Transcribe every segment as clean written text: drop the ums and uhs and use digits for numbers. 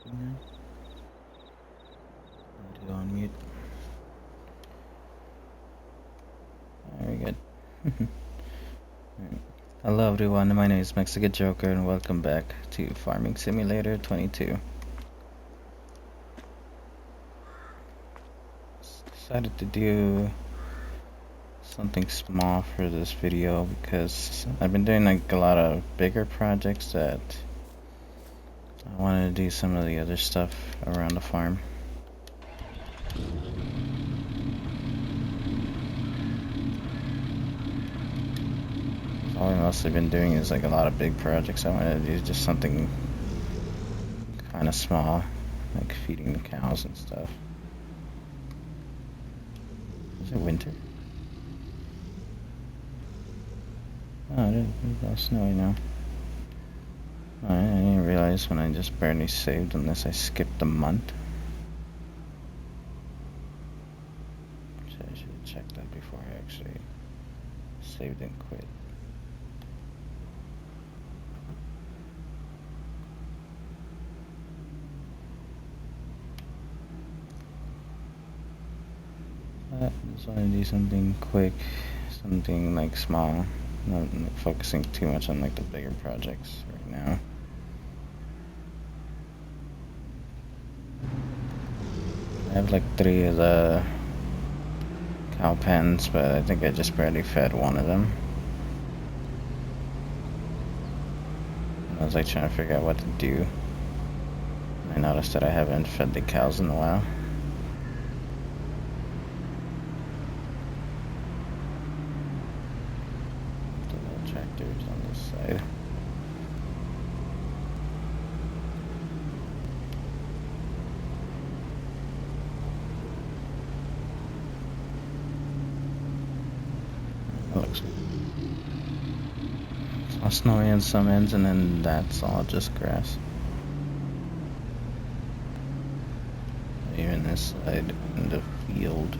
now. Audio on mute. Very good. Alright. Hello everyone, my name is Mexican Joker and welcome back to Farming Simulator 22. Decided to do something small for this video because I've been doing like a lot of bigger projects that I wanted to do some of the other stuff around the farm. All I've mostly been doing is like a lot of big projects. I wanted to do just something kind of small, like feeding the cows and stuff. Is it winter? Oh, it's all snowy now. I didn't realize when I just barely saved unless I skipped a month. So I should have checked that before I actually saved and quit. I just want to do something quick, something like small, not like focusing too much on like the bigger projects right now. I have like 3 of the cow pens, but I think I just barely fed one of them. I was like trying to figure out what to do. I noticed that I haven't fed the cows in a while. The little tractors on this side. It looks good. It's all snowy on some ends, and then that's all just grass. Even this side in the field.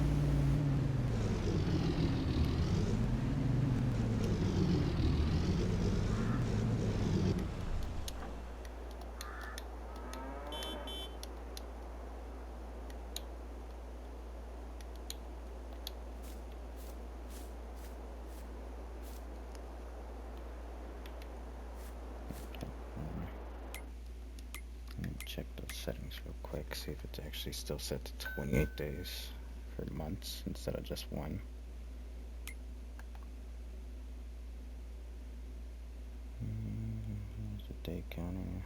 Let me check those settings real quick, see if it's actually still set to 28 days for months instead of just 1. Here's the day counter.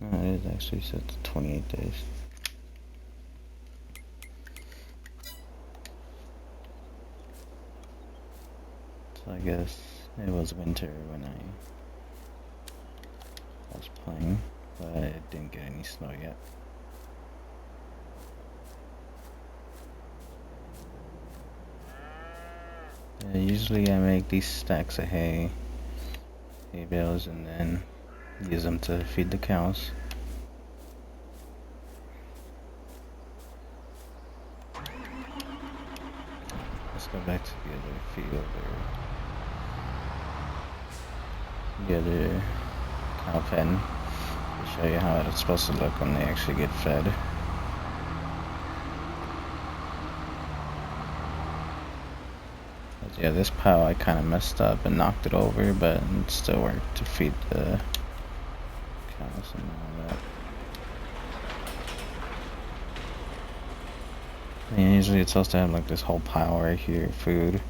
No, it is actually set to 28 days. So I guess it was winter when I was playing, but it didn't get any snow yet. Usually I make these stacks of hay bales, and then use them to feed the cows. Let's go back to the other field or the other cow pen to show you how it's supposed to look when they actually get fed. But yeah, this pile I kind of messed up and knocked it over, but it still worked to feed the cows and all that. And usually it's supposed to have like this whole pile right here, food,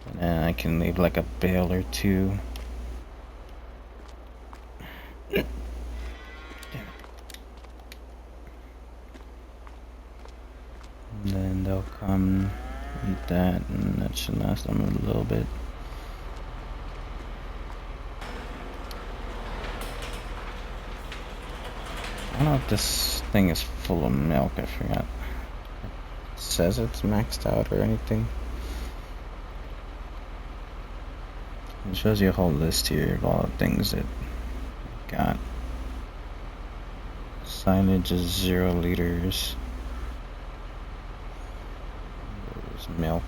and then I can leave like a bale or 2. Damn it. And then they'll come eat that, and that should last them a little bit. I don't know if this thing is full of milk, I forgot. It says it's maxed out or anything. It shows you a whole list here of all the things that got. Silage is 0 liters. There's milk.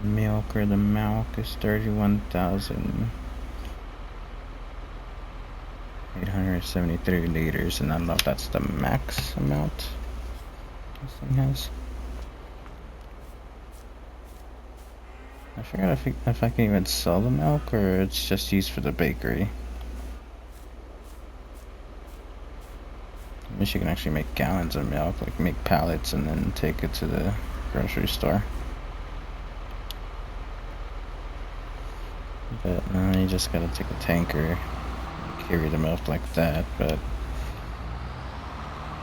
milk or the milk is 31,873 liters, and I don't know if that's the max amount this thing has. I forgot if I can even sell the milk or it's just used for the bakery. I wish you can actually make gallons of milk, like make pallets and then take it to the grocery store. But you just gotta take a tanker and carry the milk like that. But I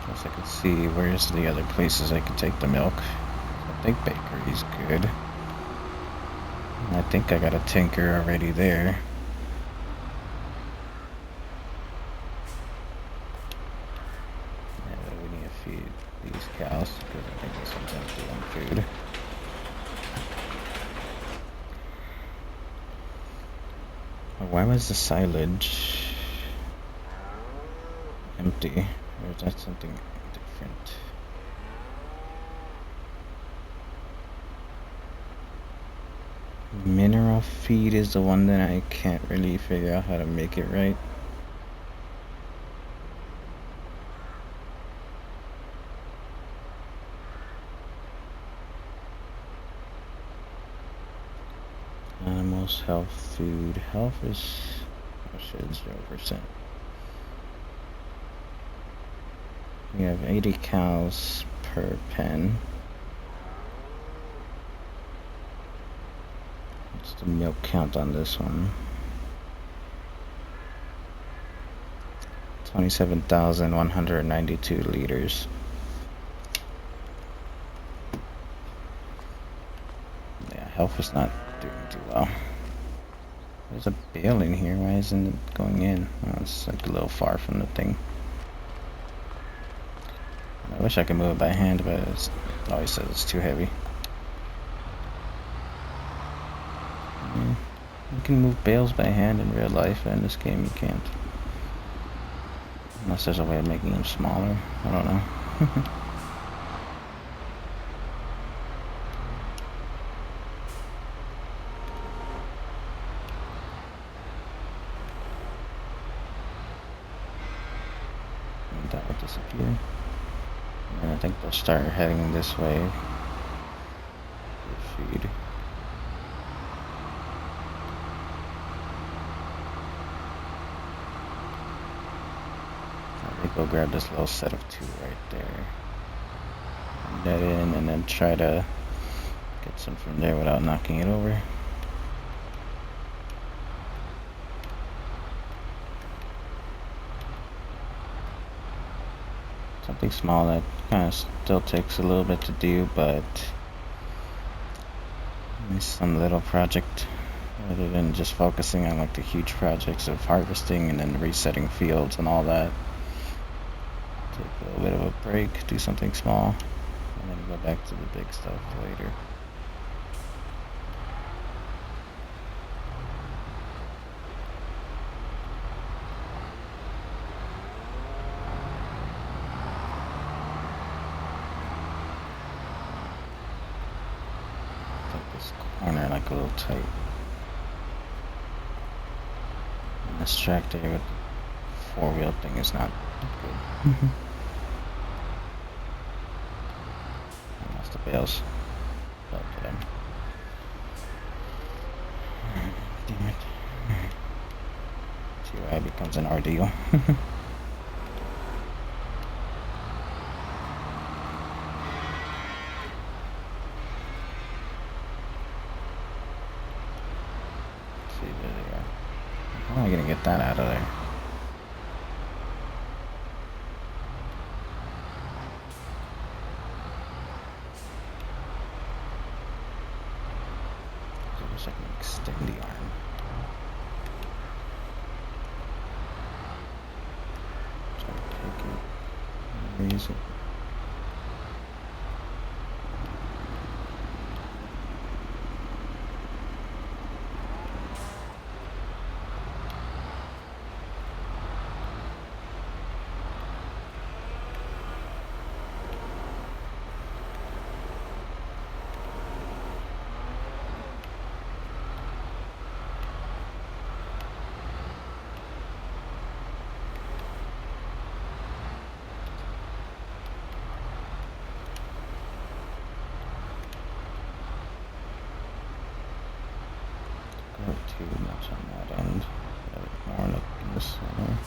guess I could see where's the other places I could take the milk. I think bakery's good. I think I got a tanker already there. Yeah, we need to feed these cows because I think this one's empty on food. Why was the silage empty? Or is that something different? Mineral feed is the one that I can't really figure out how to make it right. Animals, health, food. Health is, oh shit, 0%. We have 80 cows per pen. What's the milk count on this one? 27,192 liters. Yeah, health is not doing too well. There's a bale in here. Why isn't it going in? Oh, it's like a little far from the thing. I wish I could move it by hand, but it always says it's too heavy. You can move bales by hand in real life, but in this game you can't. Unless there's a way of making them smaller. I don't know. That will disappear. And I think they'll start heading this way for feed. I'll go grab this little set of 2 right there. Put that in and then try to get some from there without knocking it over. Something small that kind of still takes a little bit to do, but some little project rather than just focusing on like the huge projects of harvesting and then resetting fields and all that. Take a little bit of a break, do something small, and then go back to the big stuff later. This corner like a little tight. And this tractor with the 4-wheel thing is not good. I lost the bales. Fell to them. Damn it. See why it becomes an ordeal. How am I gonna get that out of there? I wish I can extend the arm. Try to take it and raise it. too much on that end. Got it more like in the center.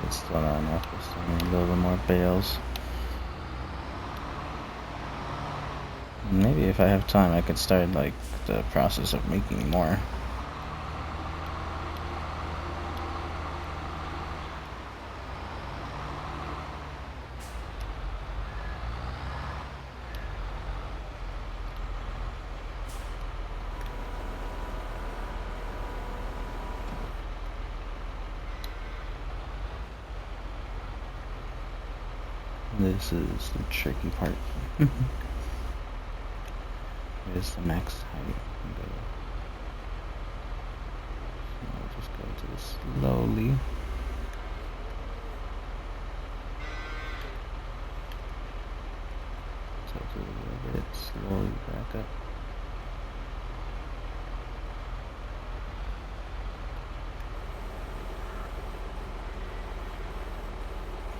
It's still not enough. We still need a little bit more bales. Maybe if I have time, I could start like the process of making more. This is the tricky part. Here's the max height. So I'll just go to this slowly. Tilt it a little bit, slowly back up.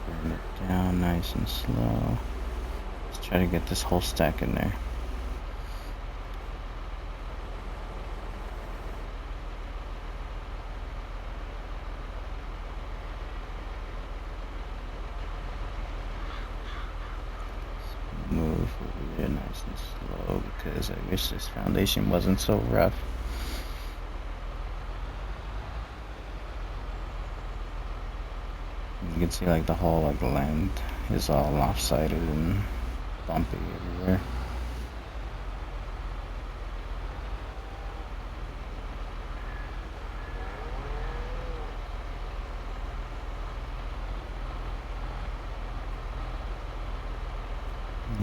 Bring it down nice and slow. Let's try to get this whole stack in there. Move over there nice and slow because I wish this foundation wasn't so rough. You can see like the whole like land is all lopsided and bumpy everywhere.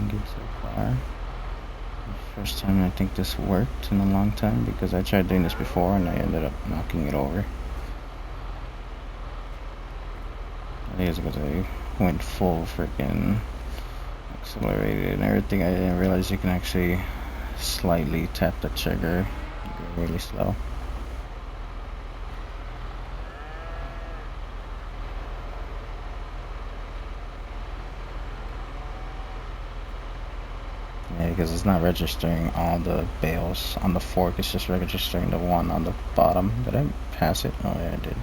Good so far. First time I think this worked in a long time because I tried doing this before and I ended up knocking it over. I think it's because I went full freaking accelerated and everything. I didn't realize you can actually slightly tap the trigger and go really slow. Yeah, because it's not registering all the bales on the fork, it's just registering the one on the bottom. Did I pass it? Oh yeah, I did.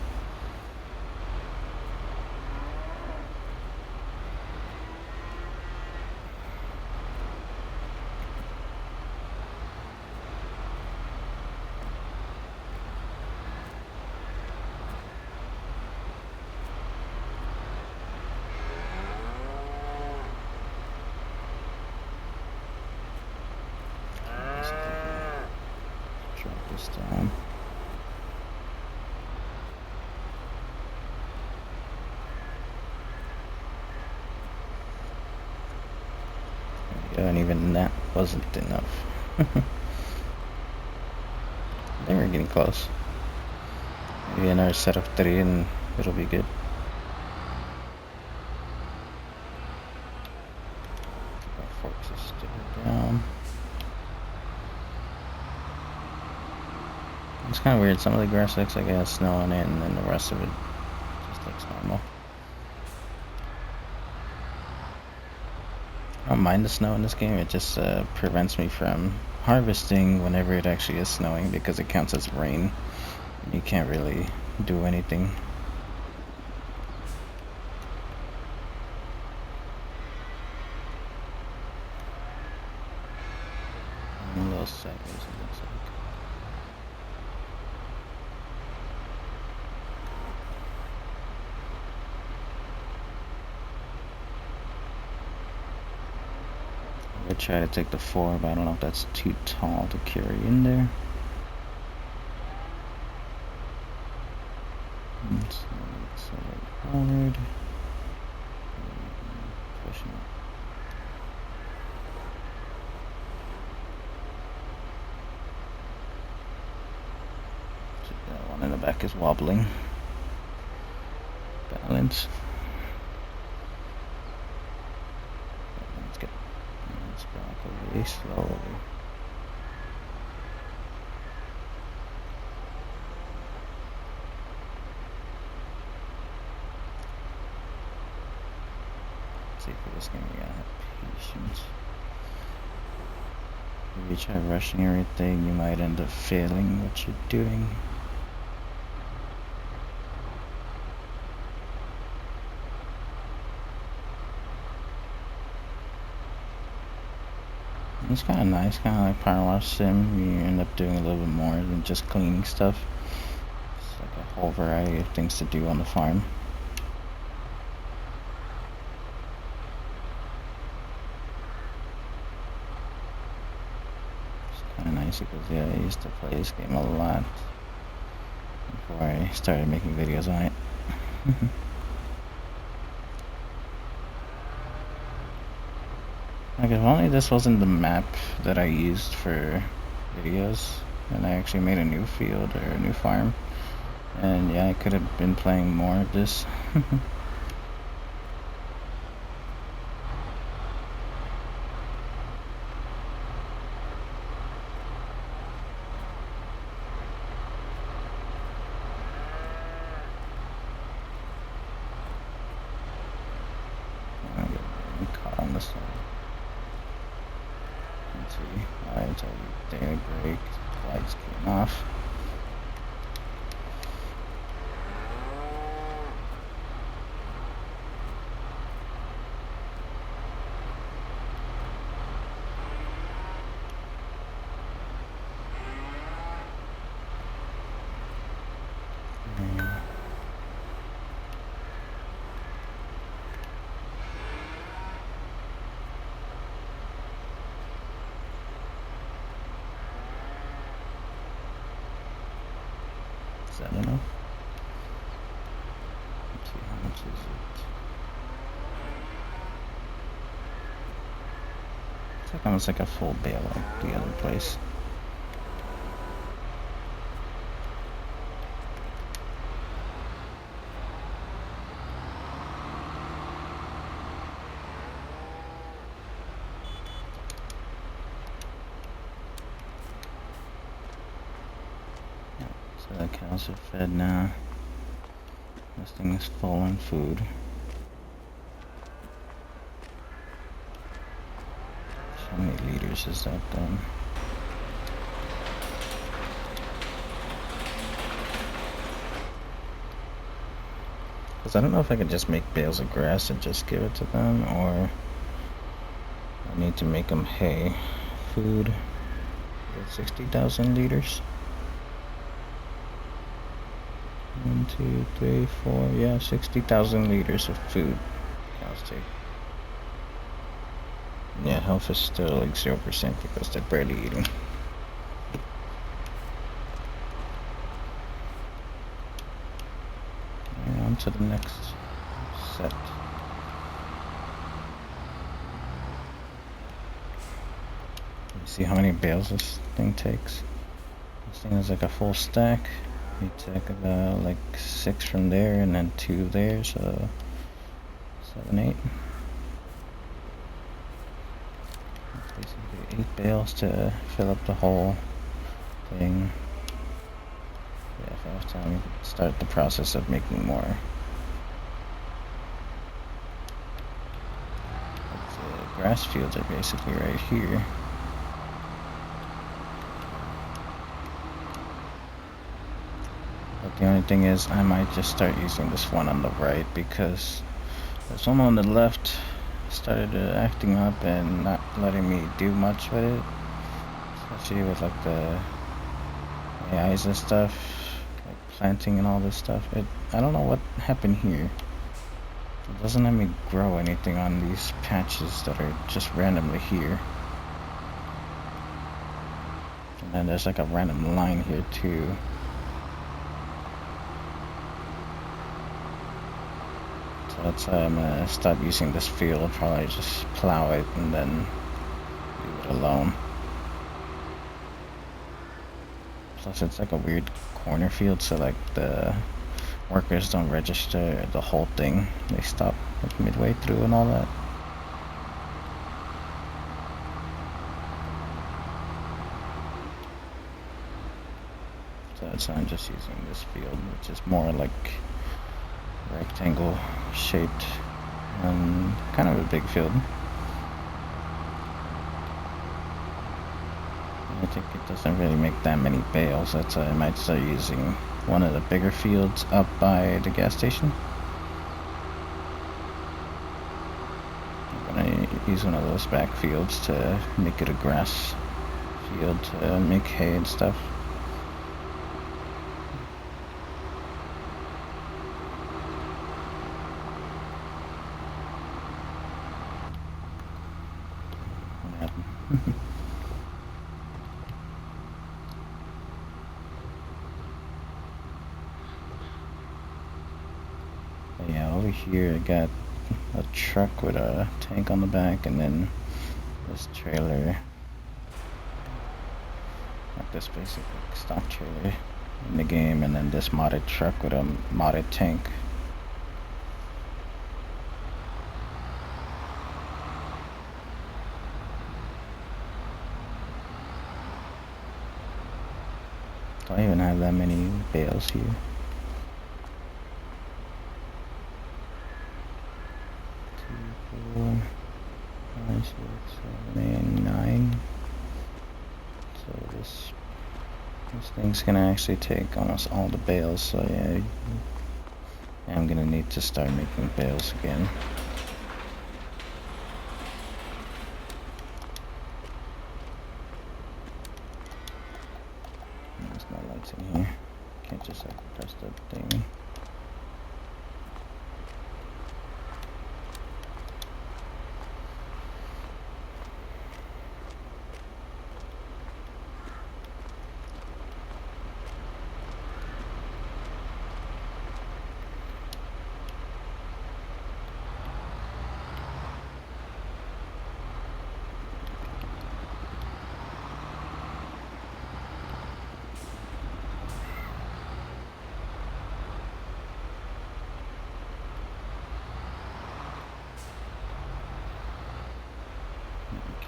Drop this down. Yeah, and even that wasn't enough. Then we're getting close. Maybe another set of 3 and it'll be good. Our forks are still down. It's kind of weird. Some of the grass looks like it has snow on it, and then the rest of it just looks normal. I don't mind the snow in this game. It just prevents me from harvesting whenever it actually is snowing because it counts as rain. You can't really do anything. A little sideways, it looks like. I try to take the 4, but I don't know if that's too tall to carry in there. So forward. Pushing it. That one in the back is wobbling. Balance. Really slowly. Let's see, for this game you gotta have patience. If you try rushing everything, you might end up failing what you're doing. It's kind of nice, kind of like Power Wash Sim. You end up doing a little bit more than just cleaning stuff. It's like a whole variety of things to do on the farm. It's kind of nice because, yeah, I used to play this game a lot before I started making videos on it. Like, if only this wasn't the map that I used for videos, and I actually made a new field or a new farm, and yeah, I could have been playing more of this. I'm getting caught on this one. Let's see. Alright, so daily break. Lights came off. Is that enough? Let's see, how much is it? It's like almost like a full bale like the other place. So the cows are fed now. This thing is full on food. How many liters is that then? Because I don't know if I could just make bales of grass and just give it to them, or I need to make them hay. Food. 60,000 liters. 1, 2, 3, 4. Yeah, 60,000 liters of food. Cows take. Yeah, health is still like 0% because they're barely eating. And on to the next set. You see how many bales this thing takes? This thing is like a full stack. You take about like 6 from there and then 2 there, so 7, 8. Basically 8 bales to fill up the whole thing. Yeah, if I was telling you to start the process of making more. But the grass fields are basically right here. But the only thing is, I might just start using this one on the right because there's one on the left started acting up and not letting me do much with it, especially with like the AIs and stuff, like planting and all this stuff. I don't know what happened here. It doesn't let me grow anything on these patches that are just randomly here. And then there's like a random line here too. So that's why I'm gonna stop using this field, probably just plow it and then leave it alone. Plus it's like a weird corner field, so like the workers don't register the whole thing. They stop like midway through and all that. so I'm just using this field, which is more like rectangle shaped and kind of a big field. I think it doesn't really make that many bales. That's why I might start using one of the bigger fields up by the gas station. I'm gonna use one of those back fields to make it a grass field to make hay and stuff. What happened? Yeah, over here I got a truck with a tank on the back, and then this trailer, like this basic like stock trailer in the game, and then this modded truck with a modded tank. Do I even have that many bales here? 2, 4, 5, 6, 7, 8, 9. So this thing's gonna actually take almost all the bales, so yeah, I'm gonna need to start making bales again. There's no lights in here. Can't just like press the thing.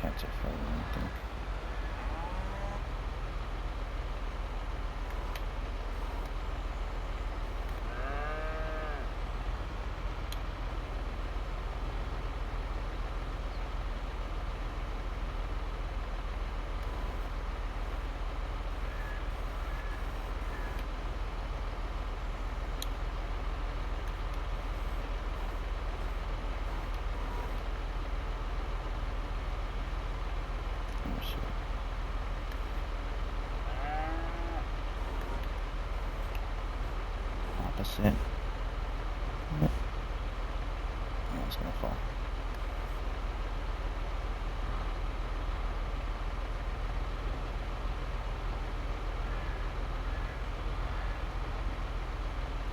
Catch it for I think. Opposite. Oh, it's gonna fall.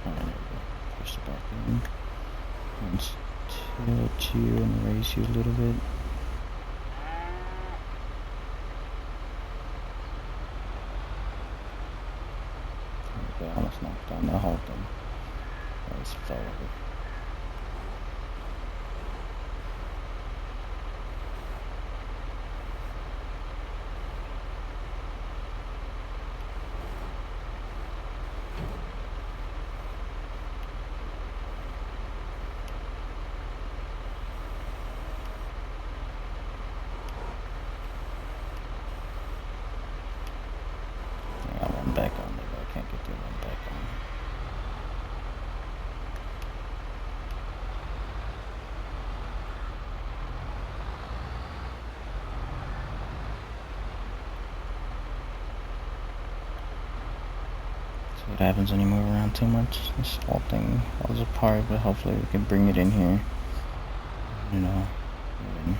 Alright, there we go. Push it back in. And tilt you and raise you a little bit. Okay, I almost knocked down the whole thing. I just fell over. I got one back on there, but I can't get the one back on. See what happens when you move around too much. This whole thing falls apart, but hopefully we can bring it in here. You know. And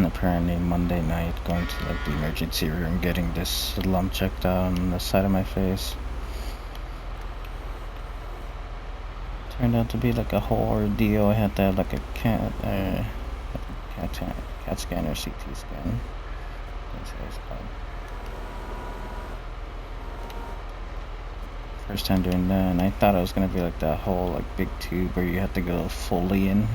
And apparently Monday night, going to like the emergency room, getting this lump checked out on the side of my face. Turned out to be like a whole ordeal. I had to have like a CAT scan or CT scan. That's what it's called. First time doing that, and I thought it was gonna be like that whole like big tube where you have to go fully in.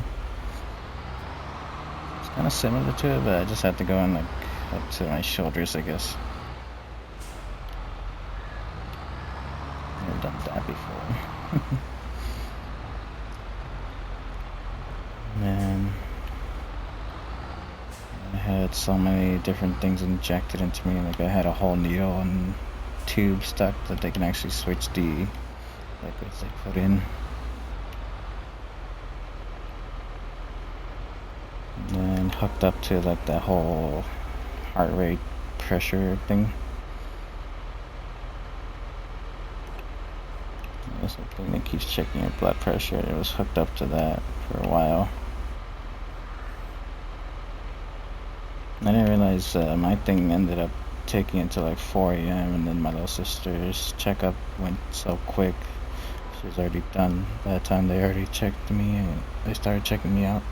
It's kind of similar to it, but I just had to go in like up to my shoulders, I guess. Never done that before. Man, I had so many different things injected into me. Like I had a whole needle and tube stuck that they can actually switch the liquids they put in. And then hooked up to like that whole heart rate pressure thing. That's the thing that keeps checking your blood pressure. It was hooked up to that for a while. I didn't realize my thing ended up taking until like 4 a.m. and then my little sister's checkup went so quick. She was already done. By the time they already checked me, and they started checking me out.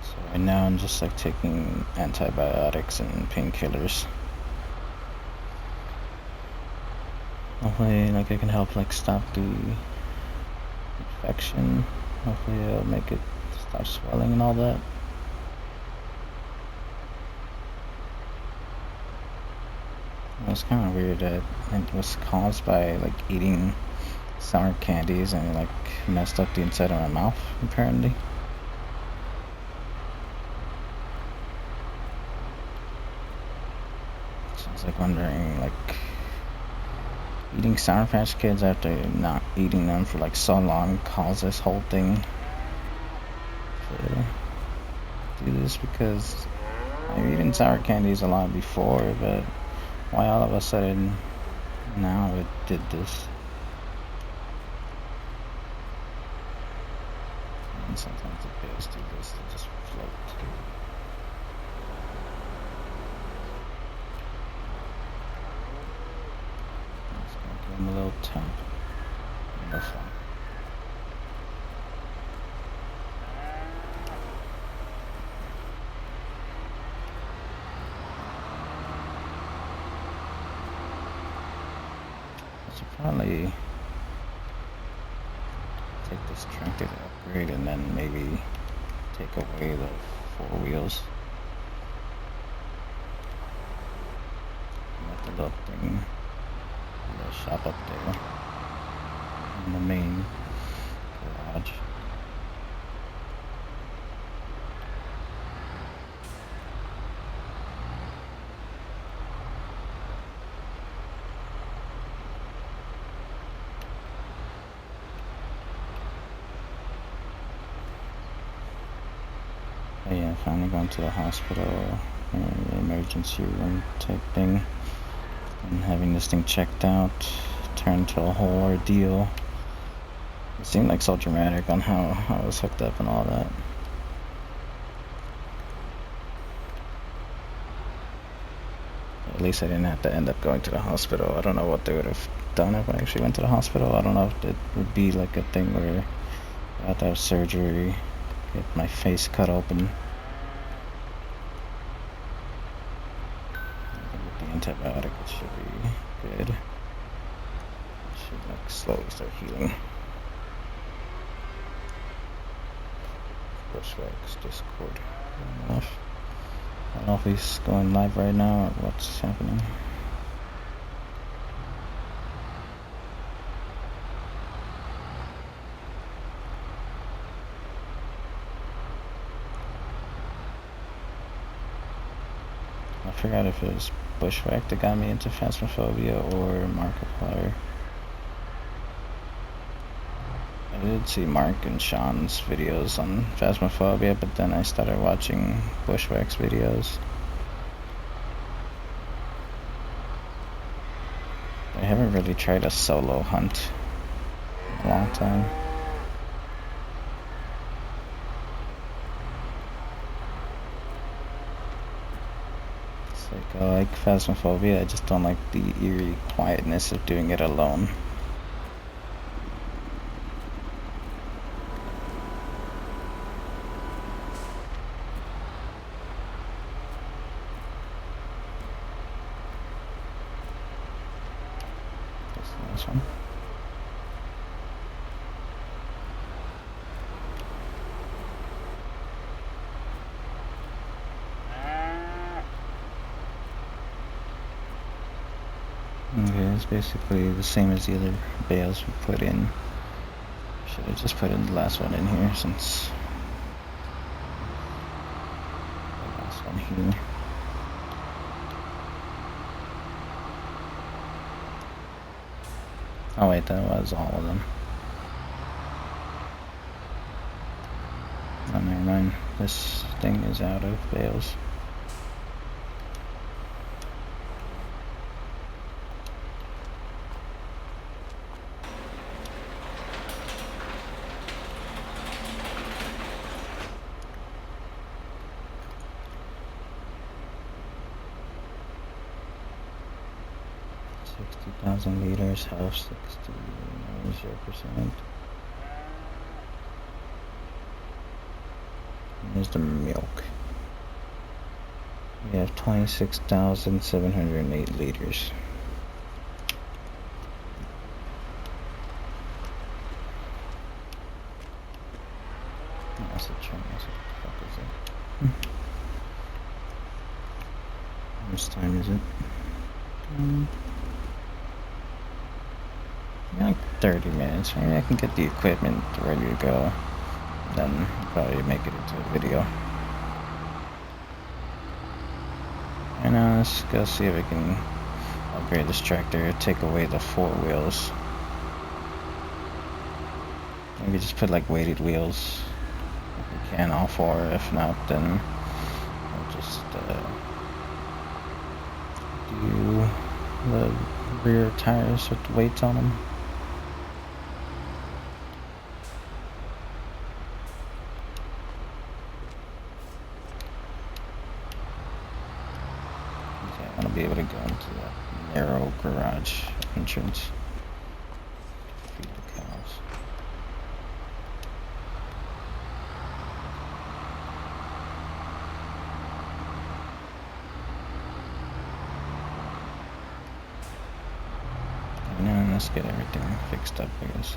So right now I'm just like taking antibiotics and painkillers. Hopefully like it can help like stop the infection. Hopefully it'll make it stop swelling and all that. It was kind of weird that it was caused by like eating sour candies and it like messed up the inside of my mouth apparently. So I was like wondering like eating Sour Patch Kids after not eating them for like so long caused this whole thing to do this, because I've eaten sour candies a lot before, but why all of a sudden now it did this? And sometimes the pills do this, they just float. Just gonna give them a little tap. No fun. I should probably take this tractor to upgrade and then maybe take away the 4 wheels. Let the little thing, the little shop up there in the main garage. But yeah, finally going to the hospital, the emergency room type thing, and having this thing checked out turned to a whole ordeal. It seemed like so dramatic on how I was hooked up and all that. At least I didn't have to end up going to the hospital. I don't know what they would have done if I actually went to the hospital. I don't know if it would be like a thing where I had to have surgery, get my face cut open. With the antibiotic, it should be good. It should like slowly start healing. Bushwhack's Discord off. I don't know if he's going live right now or what's happening. I forgot if it was Bushwhack that got me into Phasmophobia or Markiplier. I did see Mark and Sean's videos on Phasmophobia, but then I started watching Bushwhack's videos. I haven't really tried a solo hunt in a long time. It's like, I like Phasmophobia, I just don't like the eerie quietness of doing it alone. this one. Okay, it's basically the same as the other bales we put in. Should have just put in the last one in here since the last one here. Oh wait, that was all of them. Oh, never mind. This thing is out of bales. Liters, half 0%. Here's the milk. We have 26,708 liters. That's a train. What the fuck is it? How much time is it? Like 30 minutes. Maybe I can get the equipment ready to go. Then probably make it into a video. And let's go see if we can upgrade this tractor, take away the 4 wheels. Maybe just put like weighted wheels if we can, all 4. If not, then we'll just do the rear tires with the weights on them. I want to be able to go into that narrow garage entrance. Feed the cows. And let's get everything fixed up, I guess.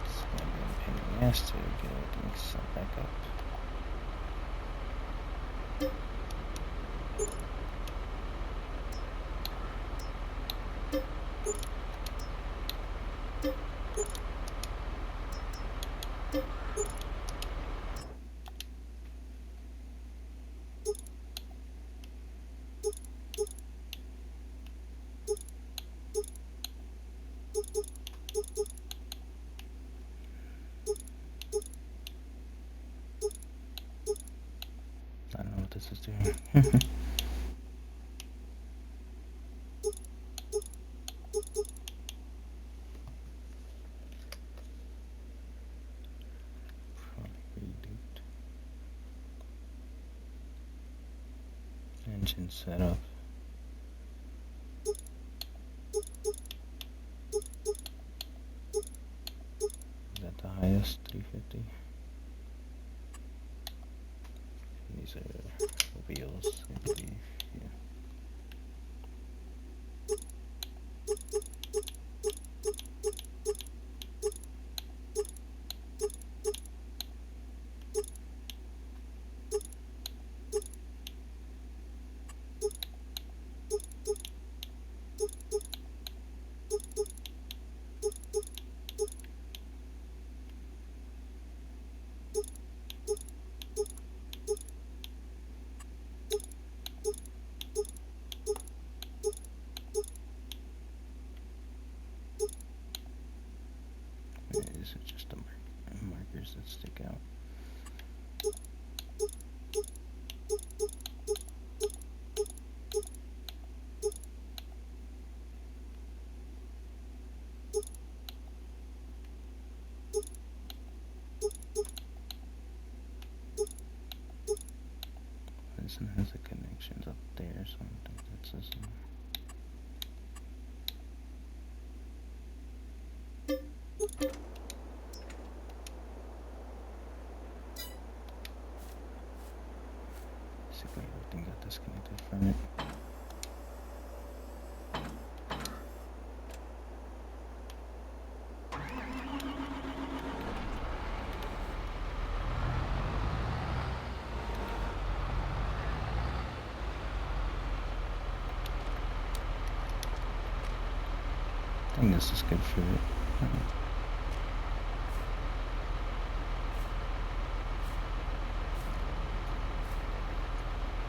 It's gonna be a pain in the ass to get everything set back up. I don't know what this is doing. Engine setup. Is that the highest? 350. These are wheels, I believe. Yeah. These are just the markers that stick out. This one has the connections up there, so I don't think that's this one. Basically everything got disconnected from it. think this is good for it.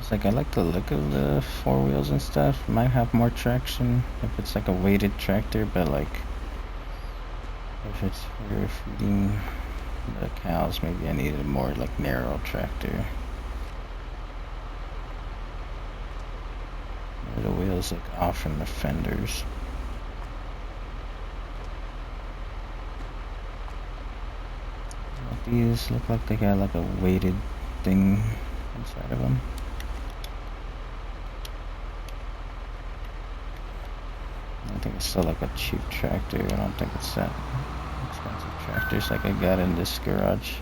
It's like I like the look of the four wheels and stuff. Might have more traction if it's like a weighted tractor, but like if it's for feeding the cows, maybe I need a more like narrow tractor. The wheels like off from the fenders. These look like they got like a weighted thing inside of them. I think it's still like a cheap tractor. I don't think it's that expensive tractors like I got in this garage.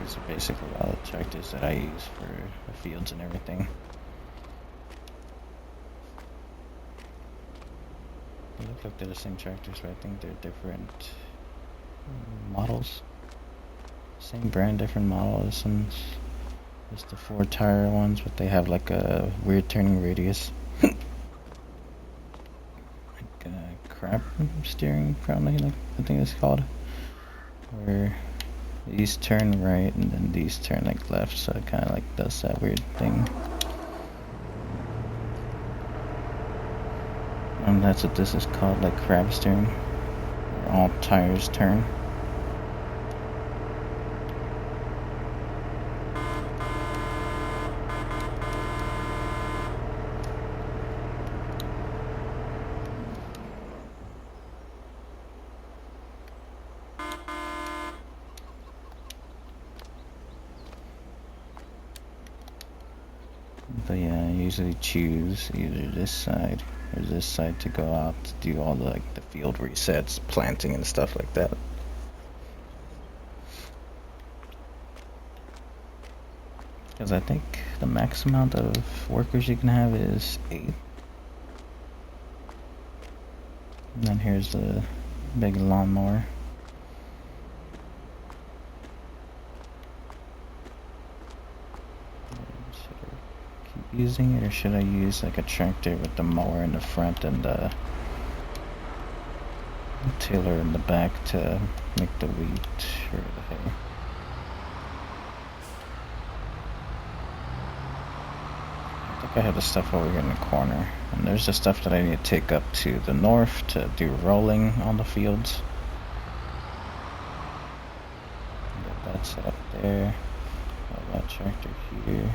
These are basically all the tractors that I use for the fields and everything. They look like they're the same tractors, but I think they're different models. Same brand, different model. This one's just the 4-tire ones, but they have like a weird turning radius. Like crab steering, probably, like I think it's called. Where these turn right and then these turn like left, so it kind of like does that weird thing. And that's what this is called, like crab steering, where all tires turn. But yeah, I usually choose either this side or this side to go out to do all the like the field resets, planting and stuff like that. Because I think the max amount of workers you can have is 8. And then here's the big lawnmower. Using it, or should I use like a tractor with the mower in the front and the tiller in the back to make the wheat or the hay? I think I have the stuff over here in the corner, and there's the stuff that I need to take up to the north to do rolling on the fields. Get that set up there. Got that tractor here.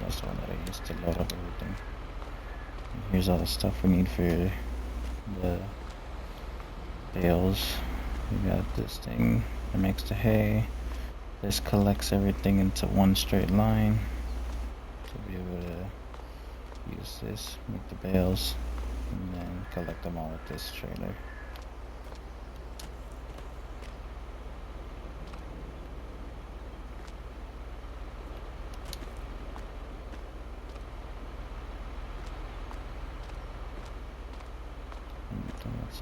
That's the one that I used to load up everything. And here's all the stuff we need for the bales. We got this thing that makes the hay. This collects everything into one straight line to be able to use this, make the bales, and then collect them all with this trailer.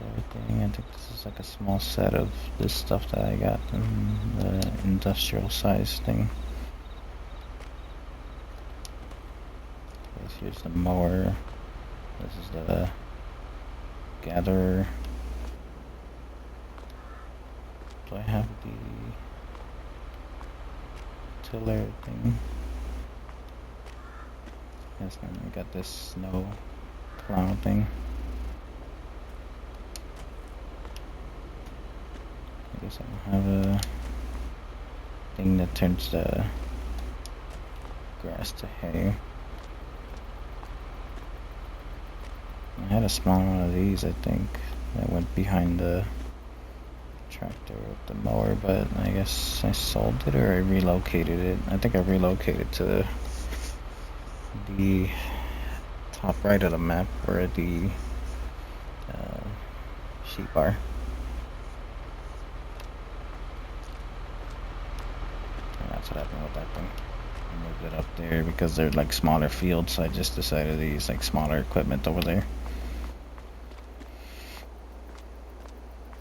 Everything. I think this is like a small set of this stuff that I got in the industrial size thing. Here's the mower. This is the gatherer. Do I have the tiller thing? Yes, then we got this snow plow thing. I guess I don't have a thing that turns the grass to hay. I had a small one of these, I think, that went behind the tractor with the mower, but I guess I sold it or I relocated it. I think I relocated to the top right of the map where the sheep are. That's what happened with that thing. I moved it up there because they're like smaller fields, so I just decided to use like smaller equipment over there.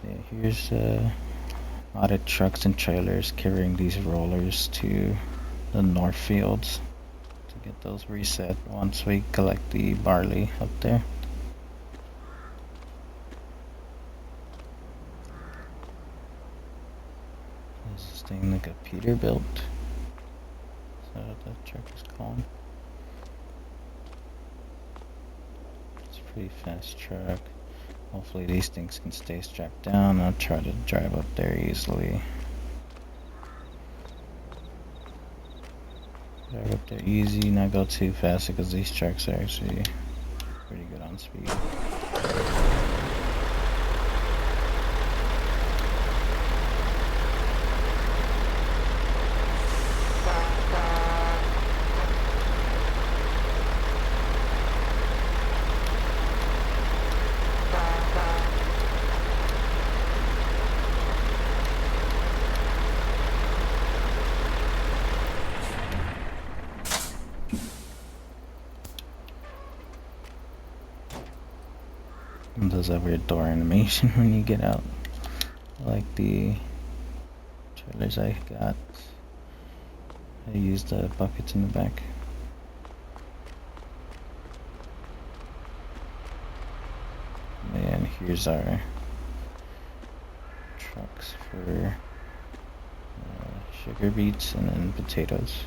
Yeah, here's a lot of trucks and trailers carrying these rollers to the north fields to get those reset once we collect the barley up there. Is this thing like a Peterbilt? Is that what that truck is called? It's a pretty fast truck. Hopefully these things can stay strapped down. I'll try to drive up there easily. Drive up there easy, not go too fast because these trucks are actually pretty good on speed. And does that weird door animation when you get out. Like the trailers I got. I used the buckets in the back. And here's our trucks for sugar beets and then potatoes.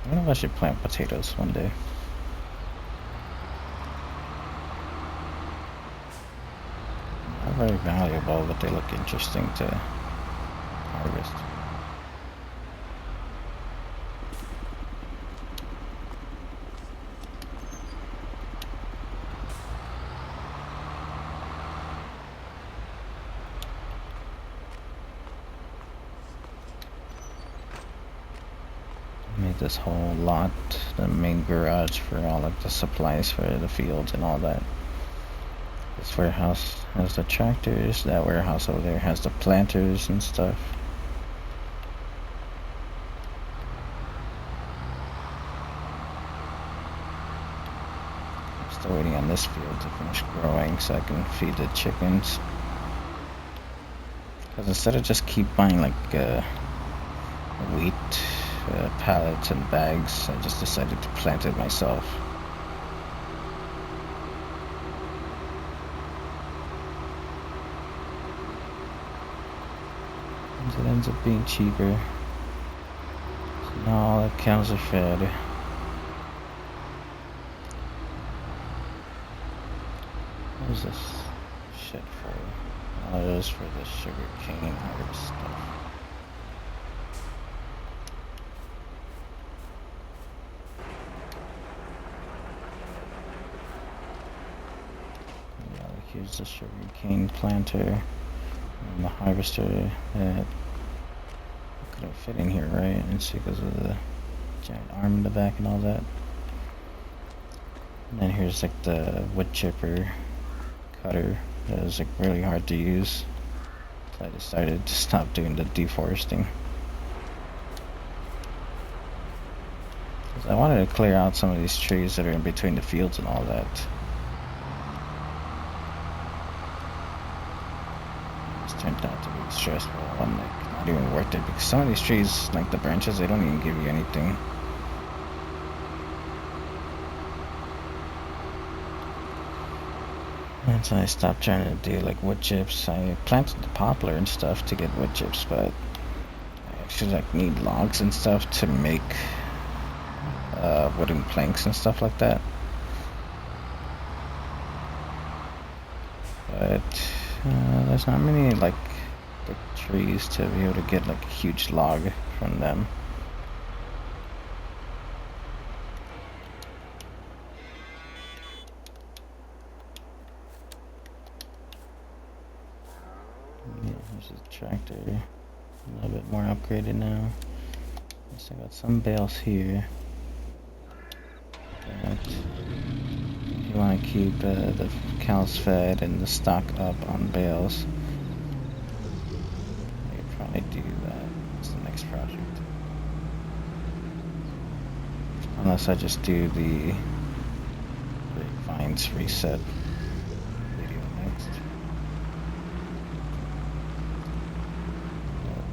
I don't know if I should plant potatoes one day. Not very valuable, but they look interesting to harvest. Made this whole lot the main garage for all of the supplies for the fields and all that. This warehouse has the tractors, that warehouse over there has the planters and stuff. I'm still waiting on this field to finish growing so I can feed the chickens. Because instead of just keep buying like wheat pallets and bags, I just decided to plant it myself. It ends up being cheaper. So now all the cows are fed. What is this shit for? Oh, it is for the sugar cane harvest stuff. Yeah, here's the sugar cane planter and the harvester that couldn't fit in here, right? It's because of the giant arm in the back and all that. And then here's like the wood chipper cutter that is like really hard to use. So I decided to stop doing the deforesting. Because I wanted to clear out some of these trees that are in between the fields and all that. It's turned out to be stressful. I'm like not even worth it because some of these trees, like the branches, they don't even give you anything. And so I stopped trying to do like wood chips. I planted the poplar and stuff to get wood chips, but I actually like need logs and stuff to make wooden planks and stuff like that. But there's not many like big trees to be able to get like a huge log from them. Yeah, there's a tractor, a little bit more upgraded now. Guess I got some bales here. But if you want to keep the cows fed and the stock up on bales, I could probably do that. It's the next project. Unless I just do the grapevines reset video next.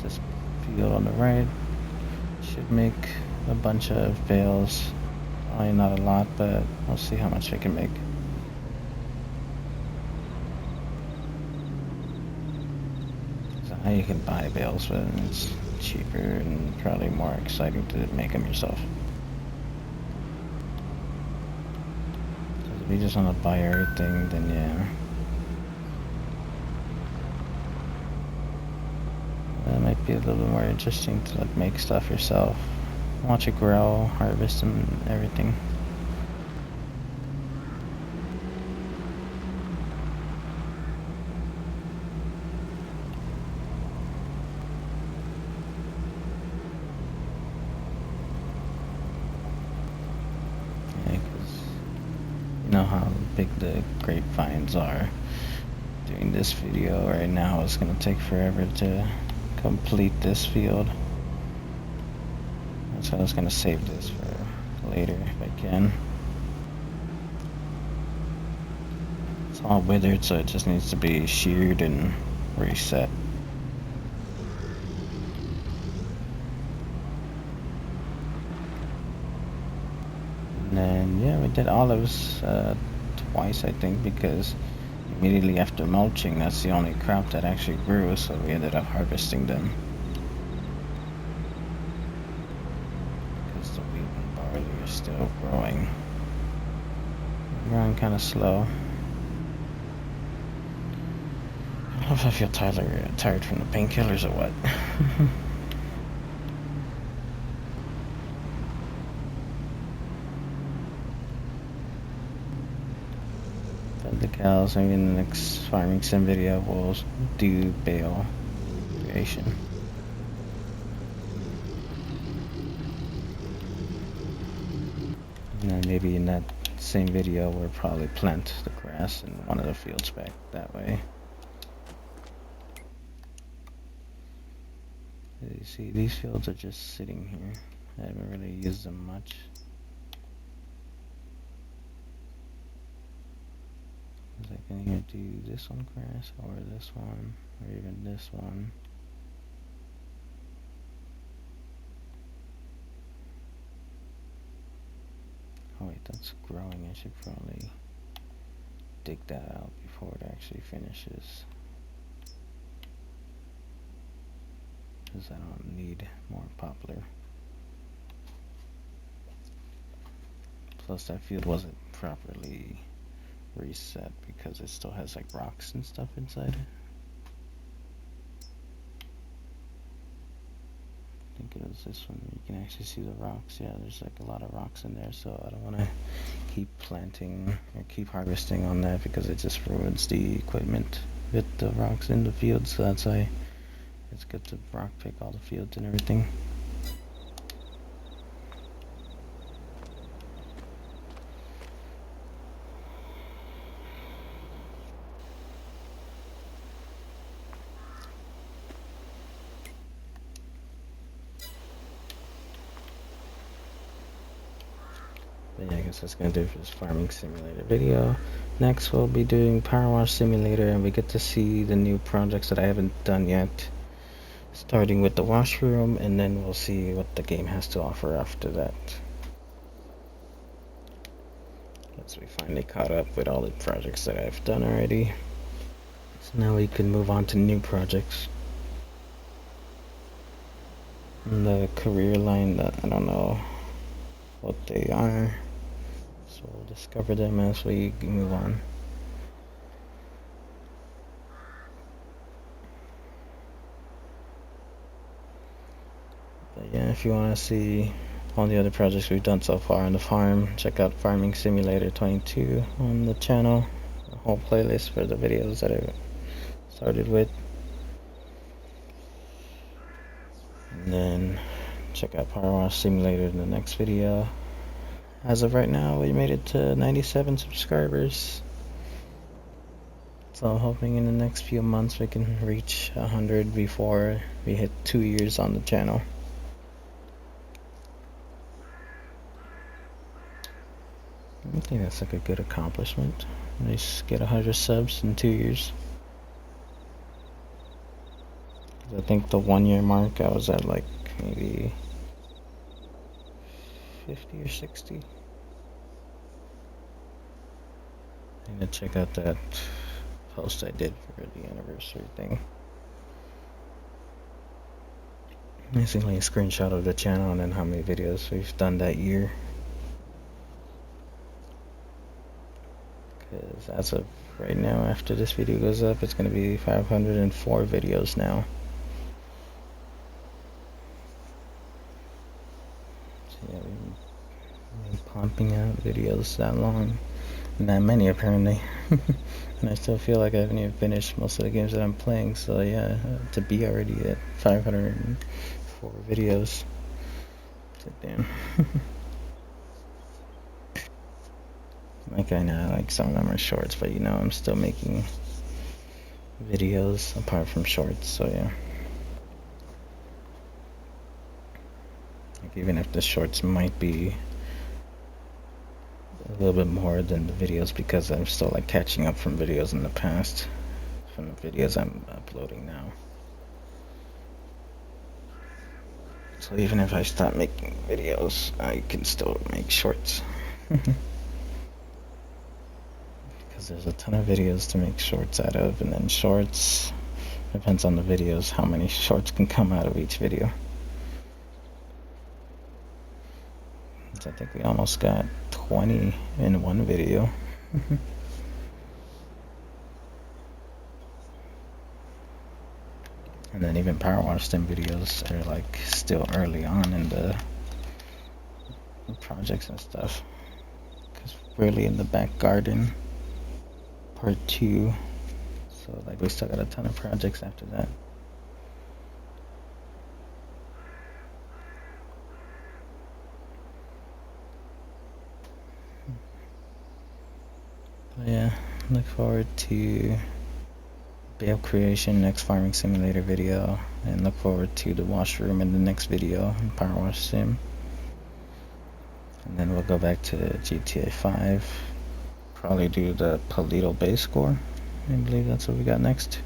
This field on the right should make a bunch of bales. Probably not a lot, but we'll see how much we can make. So now you can buy bales, but it's cheaper and probably more exciting to make them yourself. If you just want to buy everything, then yeah. That might be a little bit more interesting to like make stuff yourself. Watch it grow, harvest and everything. Yeah, 'cause you know how big the grapevines are. Doing this video right now is gonna take forever to complete this field. So I was gonna save this for later if I can. It's all withered, so it just needs to be sheared and reset. And then yeah, we did olives twice I think, because immediately after mulching, that's the only crop that actually grew, so we ended up harvesting them. Because the wheat and barley are still growing. Growing kind of slow. I don't know if I feel tired from the painkillers or what. The cows, maybe in the next farming sim video we'll do bale creation. And then maybe in that same video we'll probably plant the grass in one of the fields back that way. You see, these fields are just sitting here. I haven't really used them much. I can either do this one grass, or this one, or even this one. Oh wait, that's growing. I should probably dig that out before it actually finishes. Because I don't need more poplar. Plus that field wasn't properly reset because it still has like rocks and stuff inside it. I think it was this one. You can actually see the rocks. Yeah, there's like a lot of rocks in there, so I don't want to keep planting or keep harvesting on that because it just ruins the equipment with the rocks in the field. So that's why it's good to rock pick all the fields and everything. But yeah, I guess that's gonna do it for this farming simulator video. Next we'll be doing Power Wash Simulator, and we get to see the new projects that I haven't done yet. Starting with the washroom, and then we'll see what the game has to offer after that. Once we finally caught up with all the projects that I've done already. So now we can move on to new projects. And the career line, that I don't know what they are. So we'll discover them as we move on. But yeah, if you want to see all the other projects we've done so far on the farm, check out Farming Simulator 22 on the channel. A whole playlist for the videos that I started with. And then check out Power Wash Simulator in the next video. As of right now, we made it to 97 subscribers. So I'm hoping in the next few months we can reach 100 before we hit 2 years on the channel. I think that's like a good accomplishment. Nice, get 100 subs in 2 years. I think the 1 year mark I was at like maybe 50 or 60. I need to check out that post I did for the anniversary thing. Basically a screenshot of the channel and then how many videos we've done that year. Because as of right now, after this video goes up, it's going to be 504 videos now. So yeah, we've been pumping out videos that long. Not many apparently. And I still feel like I haven't even finished most of the games that I'm playing. So yeah, to be already at 504 videos. It's like, damn. Like I know, like some of them are shorts, but you know, I'm still making videos apart from shorts, so yeah. Like even if the shorts might be a little bit more than the videos because I'm still like catching up from videos in the past, from the videos I'm uploading now. So even if I stop making videos, I can still make shorts. Because there's a ton of videos to make shorts out of, and then shorts, depends on the videos, how many shorts can come out of each video. So I think we almost got 20 in one video. And then even Power Wash Sim videos are like still early on in the projects and stuff. Because really in the back garden, part 2. So like we still got a ton of projects after that. But yeah, look forward to Bale Creation next Farming Simulator video, and look forward to the washroom in the next video in Power Wash Sim. And then we'll go back to GTA 5, probably do the Palito base score. I believe that's what we got next.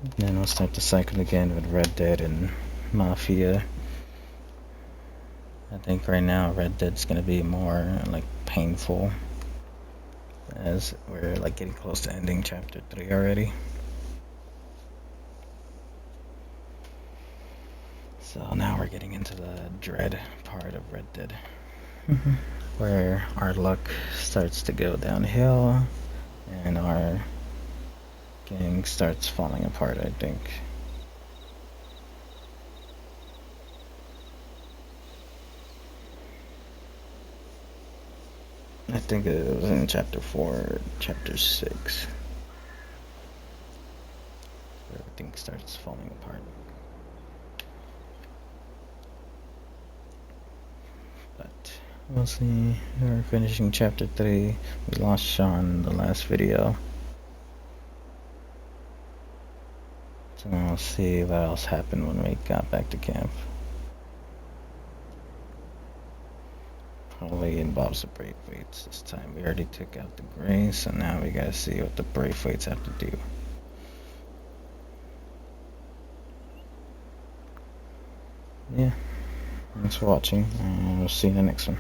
And then we'll start the cycle again with Red Dead and Mafia. I think right now Red Dead's gonna be more like painful, as we're like getting close to ending chapter 3 already. So now we're getting into the dread part of Red Dead, where our luck starts to go downhill and our gang starts falling apart, I think. I think it was in chapter 4 or chapter 6 where everything starts falling apart. But we'll see. We're finishing chapter 3. We lost Sean in the last video. So now we'll see what else happened when we got back to camp. Probably involves the Braithwaites this time. We already took out the Grey, so now we gotta see what the Braithwaites have to do. Yeah. Thanks for watching, and we'll see you in the next one.